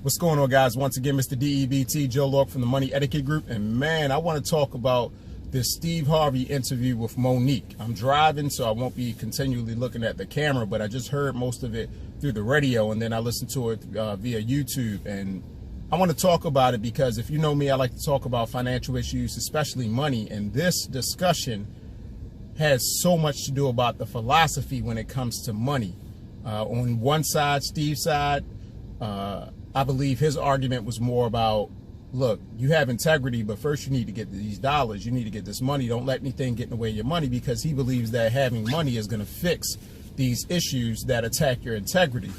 What's going on, guys? Once again, Mr. DEBT, Joe Lorick from the Money Etiquette Group. And man, I want to talk about this Steve Harvey interview with Mo'Nique. I'm driving, so I won't be continually looking at the camera, but I just heard most of it through the radio, and then I listened to it via YouTube. And I want to talk about it because if you know me, I like to talk about financial issues, especially money. And this discussion has so much to do about the philosophy when it comes to money. On one side, Steve's side, I believe his argument was more about, look, you have integrity, but first you need to get these dollars. You need to get this money. Don't let anything get in the way of your money, because he believes that having money is going to fix these issues that attack your integrity.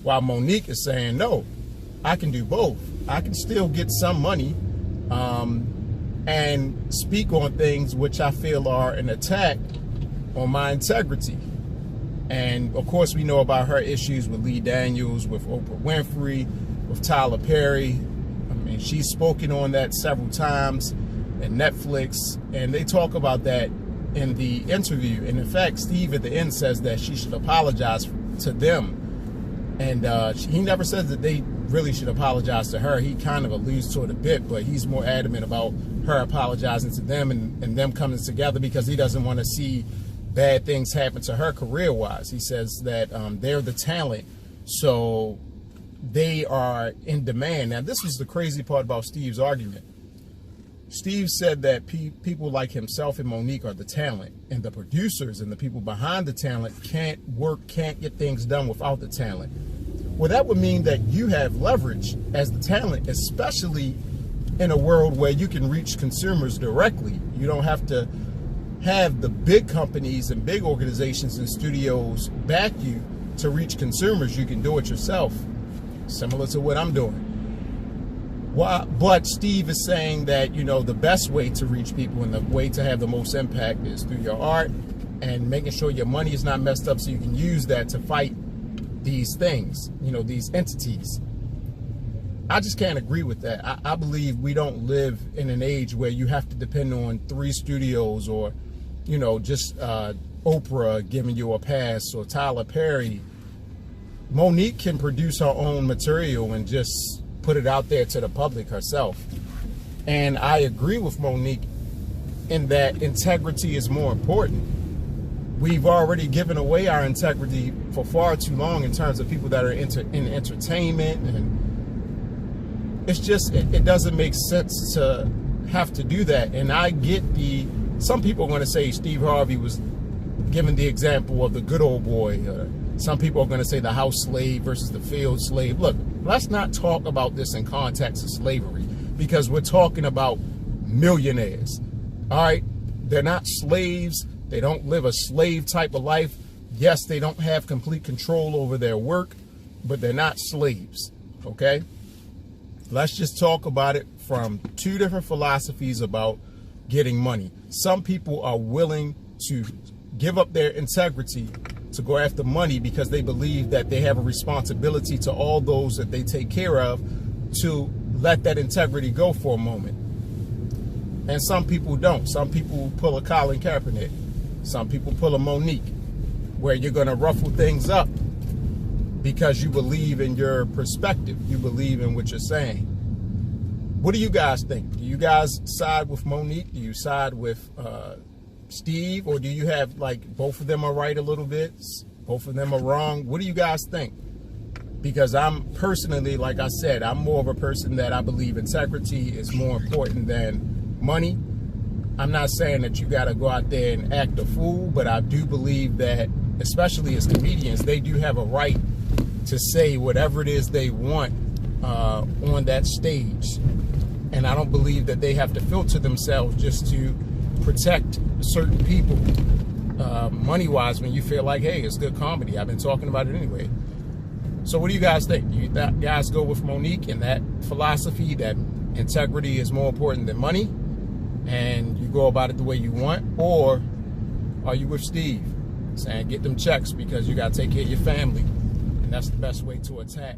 While Mo'Nique is saying, no, I can do both. I can still get some money and speak on things which I feel are an attack on my integrity. And of course, we know about her issues with Lee Daniels, with Oprah Winfrey, with Tyler Perry. I mean, she's spoken on that several times in Netflix, and they talk about that in the interview. And in fact, Steve at the end says that she should apologize to them. And he never says that they really should apologize to her. He kind of alludes to it a bit, but he's more adamant about her apologizing to them and them coming together, because he doesn't want to see bad things happen to her career-wise. He says that they're the talent, so they are in demand. Now, this was the crazy part about Steve's argument. Steve said that people like himself and Mo'Nique are the talent, and the producers and the people behind the talent can't get things done without the talent. Well, that would mean that you have leverage as the talent, especially in a world where you can reach consumers directly. You don't have to have the big companies and big organizations and studios back you to reach consumers. You can do it yourself, similar to what I'm doing. But Steve is saying that, you know, the best way to reach people and the way to have the most impact is through your art and making sure your money is not messed up, so you can use that to fight these things, you know, these entities. I just can't agree with that. I believe we don't live in an age where you have to depend on 3 studios or, you know, just Oprah giving you a pass or Tyler Perry. Mo'Nique can produce her own material and just put it out there to the public herself. And I agree with Mo'Nique in that integrity is more important. We've already given away our integrity for far too long in terms of people that are in entertainment, and it's just, it doesn't make sense to have to do that. And I get some people are going to say Steve Harvey was given the example of the good old boy. Some people are going to say the house slave versus the field slave. Look, let's not talk about this in context of slavery, because we're talking about millionaires. All right? They're not slaves. They don't live a slave type of life. Yes, they don't have complete control over their work, but they're not slaves. Okay? Let's just talk about it from 2 different philosophies about getting money. Some people are willing to give up their integrity to go after money because they believe that they have a responsibility to all those that they take care of to let that integrity go for a moment. And some people don't. Some people pull a Colin Kaepernick. Some people pull a Mo'Nique, where you're going to ruffle things up because you believe in your perspective. You believe in what you're saying. What do you guys think? Do you guys side with Mo'Nique? Do you side with Steve? Or do you have, like, both of them are right a little bit, both of them are wrong? What do you guys think? Because I'm personally, like I said, I'm more of a person that I believe integrity is more important than money. I'm not saying that you got to go out there and act a fool, but I do believe that, especially as comedians, they do have a right to say whatever it is they want on that stage. And I don't believe that they have to filter themselves just to protect certain people money-wise when you feel like, hey, it's good comedy. I've been talking about it anyway. So what do you guys think? Do you guys go with Mo'Nique and that philosophy that integrity is more important than money, and you go about it the way you want? Or are you with Steve, saying get them checks because you got to take care of your family, and that's the best way to attack